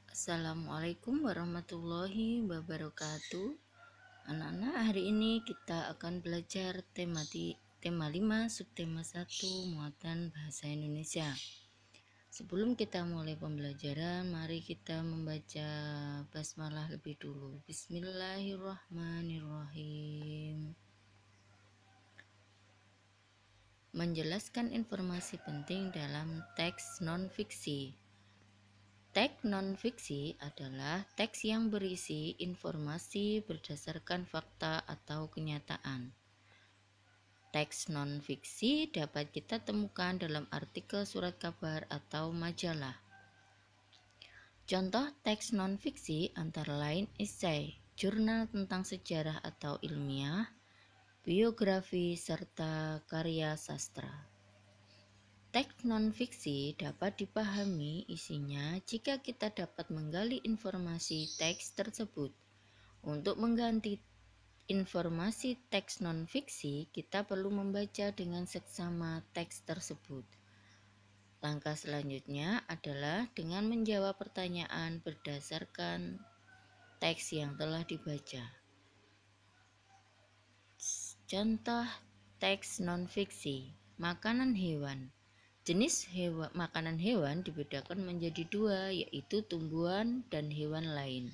Assalamualaikum warahmatullahi wabarakatuh. Anak-anak, hari ini kita akan belajar tema 5 subtema 1 muatan bahasa Indonesia. Sebelum kita mulai pembelajaran, mari kita membaca basmalah lebih dulu. Bismillahirrahmanirrahim. Menjelaskan informasi penting dalam teks non-fiksi. Teks non-fiksi adalah teks yang berisi informasi berdasarkan fakta atau kenyataan. Teks non-fiksi dapat kita temukan dalam artikel surat kabar atau majalah. Contoh teks non-fiksi antara lain esai, jurnal tentang sejarah atau ilmiah, biografi, serta karya sastra. Teks non-fiksi dapat dipahami isinya jika kita dapat menggali informasi teks tersebut. Untuk mengganti informasi teks non-fiksi, kita perlu membaca dengan seksama teks tersebut. Langkah selanjutnya adalah dengan menjawab pertanyaan berdasarkan teks yang telah dibaca. Contoh teks non-fiksi, makanan hewan. Jenis makanan hewan dibedakan menjadi dua, yaitu tumbuhan dan hewan lain.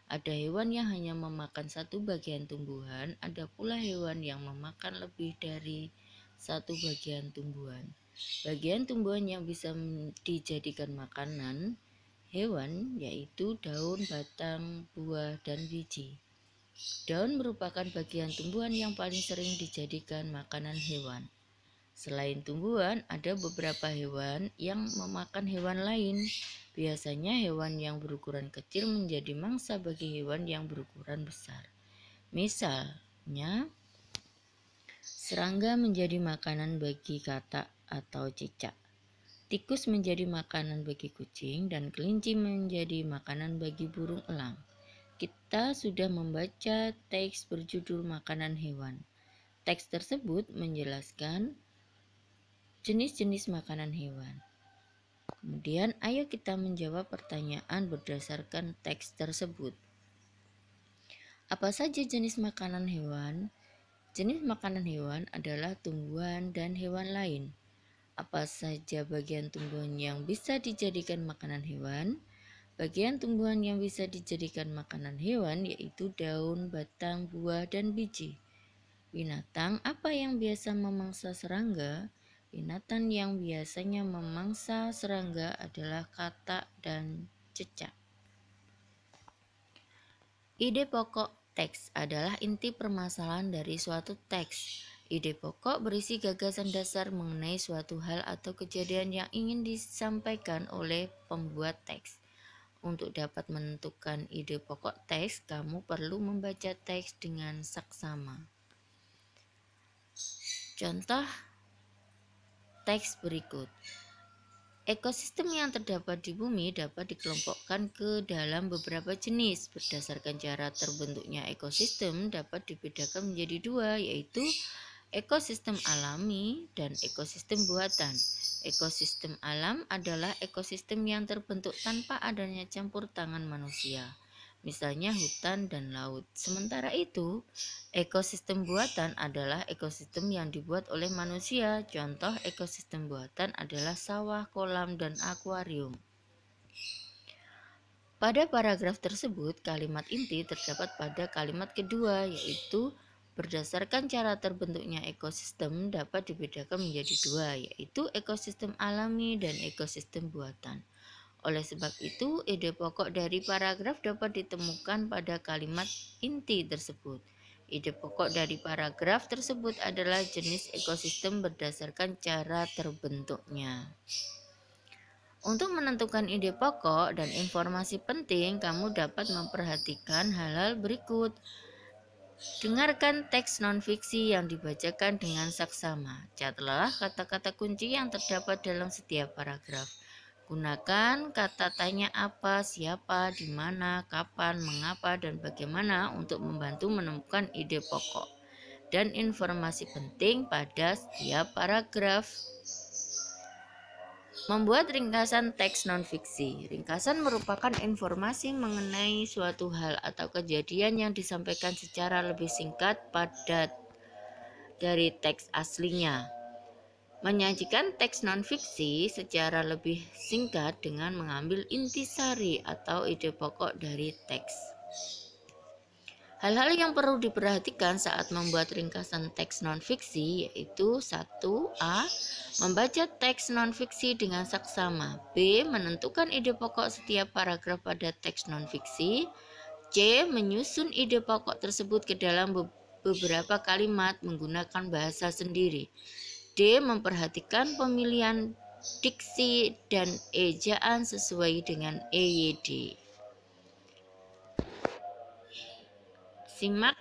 Ada hewan yang hanya memakan satu bagian tumbuhan, ada pula hewan yang memakan lebih dari satu bagian tumbuhan. Bagian tumbuhan yang bisa dijadikan makanan hewan yaitu daun, batang, buah, dan biji. Daun merupakan bagian tumbuhan yang paling sering dijadikan makanan hewan. Selain tumbuhan, ada beberapa hewan yang memakan hewan lain. Biasanya hewan yang berukuran kecil menjadi mangsa bagi hewan yang berukuran besar. Misalnya, serangga menjadi makanan bagi katak atau cicak. Tikus menjadi makanan bagi kucing dan kelinci menjadi makanan bagi burung elang. Kita sudah membaca teks berjudul makanan hewan. Teks tersebut menjelaskan jenis-jenis makanan hewan. Kemudian ayo kita menjawab pertanyaan berdasarkan teks tersebut. Apa saja jenis makanan hewan? Jenis makanan hewan adalah tumbuhan dan hewan lain. Apa saja bagian tumbuhan yang bisa dijadikan makanan hewan? Bagian tumbuhan yang bisa dijadikan makanan hewan yaitu daun, batang, buah, dan biji. Binatang apa yang biasa memangsa serangga? Binatang yang biasanya memangsa serangga adalah katak dan cicak. Ide pokok teks adalah inti permasalahan dari suatu teks. Ide pokok berisi gagasan dasar mengenai suatu hal atau kejadian yang ingin disampaikan oleh pembuat teks. Untuk dapat menentukan ide pokok teks, kamu perlu membaca teks dengan saksama. Contoh teks berikut. Ekosistem yang terdapat di bumi dapat dikelompokkan ke dalam beberapa jenis. Berdasarkan cara terbentuknya ekosistem dapat dibedakan menjadi dua, yaitu ekosistem alami dan ekosistem buatan. Ekosistem alam adalah ekosistem yang terbentuk tanpa adanya campur tangan manusia, misalnya hutan dan laut. Sementara itu, ekosistem buatan adalah ekosistem yang dibuat oleh manusia. Contoh ekosistem buatan adalah sawah, kolam, dan akuarium. Pada paragraf tersebut, kalimat inti terdapat pada kalimat kedua, yaitu berdasarkan cara terbentuknya ekosistem dapat dibedakan menjadi dua, yaitu ekosistem alami dan ekosistem buatan. Oleh sebab itu, ide pokok dari paragraf dapat ditemukan pada kalimat inti tersebut. Ide pokok dari paragraf tersebut adalah jenis ekosistem berdasarkan cara terbentuknya. Untuk menentukan ide pokok dan informasi penting, kamu dapat memperhatikan hal-hal berikut. Dengarkan teks non-fiksi yang dibacakan dengan saksama. Catatlah kata-kata kunci yang terdapat dalam setiap paragraf. Gunakan kata tanya apa, siapa, di mana, kapan, mengapa, dan bagaimana untuk membantu menemukan ide pokok dan informasi penting pada setiap paragraf. Membuat ringkasan teks non-fiksi. Ringkasan merupakan informasi mengenai suatu hal atau kejadian yang disampaikan secara lebih singkat, padat dari teks aslinya. Menyajikan teks non-fiksi secara lebih singkat dengan mengambil intisari atau ide pokok dari teks. Hal-hal yang perlu diperhatikan saat membuat ringkasan teks non-fiksi yaitu 1. A. Membaca teks non-fiksi dengan saksama. B. Menentukan ide pokok setiap paragraf pada teks non-fiksi. C. Menyusun ide pokok tersebut ke dalam beberapa kalimat menggunakan bahasa sendiri. D. Memperhatikan pemilihan diksi dan ejaan sesuai dengan EYD. Simak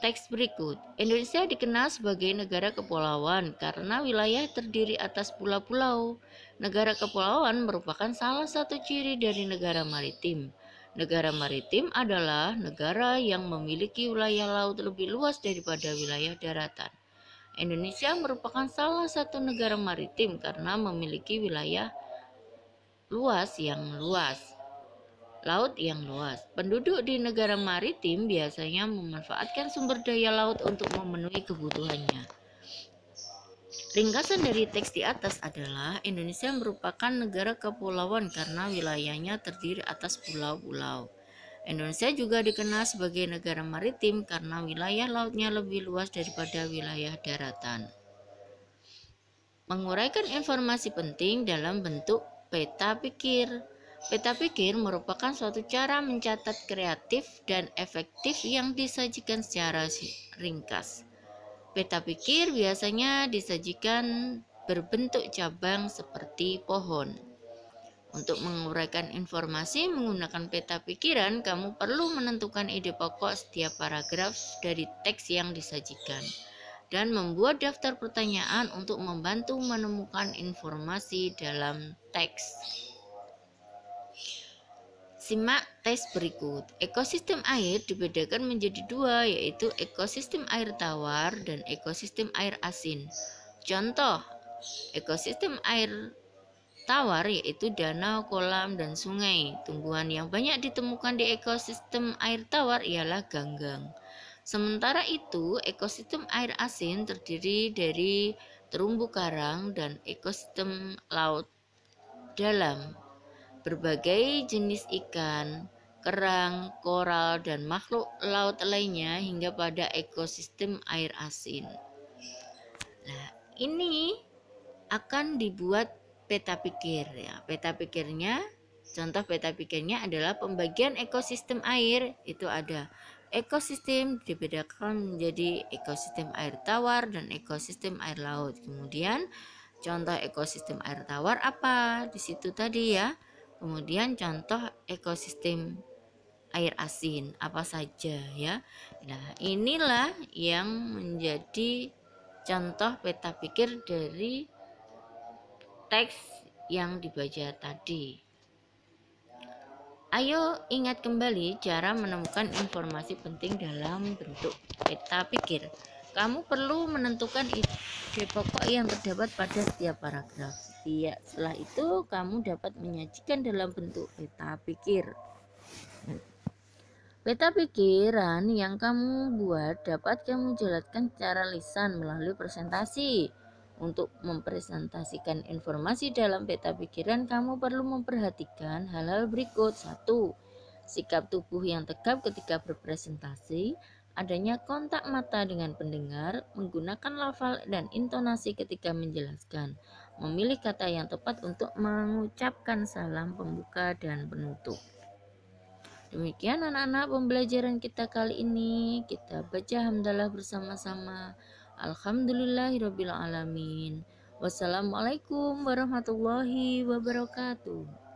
teks berikut. Indonesia dikenal sebagai negara kepulauan karena wilayah terdiri atas pulau-pulau. Negara kepulauan merupakan salah satu ciri dari negara maritim. Negara maritim adalah negara yang memiliki wilayah laut lebih luas daripada wilayah daratan. Indonesia merupakan salah satu negara maritim karena memiliki wilayah laut yang luas. Penduduk di negara maritim biasanya memanfaatkan sumber daya laut untuk memenuhi kebutuhannya. Ringkasan dari teks di atas adalah Indonesia merupakan negara kepulauan karena wilayahnya terdiri atas pulau-pulau. Indonesia juga dikenal sebagai negara maritim karena wilayah lautnya lebih luas daripada wilayah daratan. Menguraikan informasi penting dalam bentuk peta pikir. Peta pikir merupakan suatu cara mencatat kreatif dan efektif yang disajikan secara ringkas. Peta pikir biasanya disajikan berbentuk cabang seperti pohon. Untuk menguraikan informasi menggunakan peta pikiran, kamu perlu menentukan ide pokok setiap paragraf dari teks yang disajikan dan membuat daftar pertanyaan untuk membantu menemukan informasi dalam teks. Simak tes berikut. Ekosistem air dibedakan menjadi dua, yaitu ekosistem air tawar dan ekosistem air asin. Contoh, ekosistem air tawar yaitu danau, kolam, dan sungai. Tumbuhan yang banyak ditemukan di ekosistem air tawar ialah ganggang. Sementara itu, ekosistem air asin terdiri dari terumbu karang dan ekosistem laut dalam. Berbagai jenis ikan, kerang, koral, dan makhluk laut lainnya hingga pada ekosistem air asin. Nah, ini akan dibuat peta pikir ya. Contoh peta pikirnya adalah pembagian ekosistem air. Itu ada ekosistem dibedakan menjadi ekosistem air tawar dan ekosistem air laut. Kemudian contoh ekosistem air tawar apa? Di situ tadi ya. Kemudian contoh ekosistem air asin apa saja ya. Nah, inilah yang menjadi contoh peta pikir dari teks yang dibaca tadi. Ayo ingat kembali cara menemukan informasi penting dalam bentuk peta pikir. Kamu perlu menentukan ide pokok yang terdapat pada setiap paragraf. Setelah itu kamu dapat menyajikan dalam bentuk peta pikir. Peta pikiran yang kamu buat dapat kamu jelaskan secara lisan melalui presentasi. Untuk mempresentasikan informasi dalam peta pikiran, kamu perlu memperhatikan hal-hal berikut. 1. Sikap tubuh yang tegap ketika berpresentasi, adanya kontak mata dengan pendengar, menggunakan lafal dan intonasi ketika menjelaskan, memilih kata yang tepat untuk mengucapkan salam pembuka dan penutup. Demikian anak-anak pembelajaran kita kali ini. Kita baca hamdalah bersama-sama. Alhamdulillahirabbil alamin. Wassalamualaikum warahmatullahi wabarakatuh.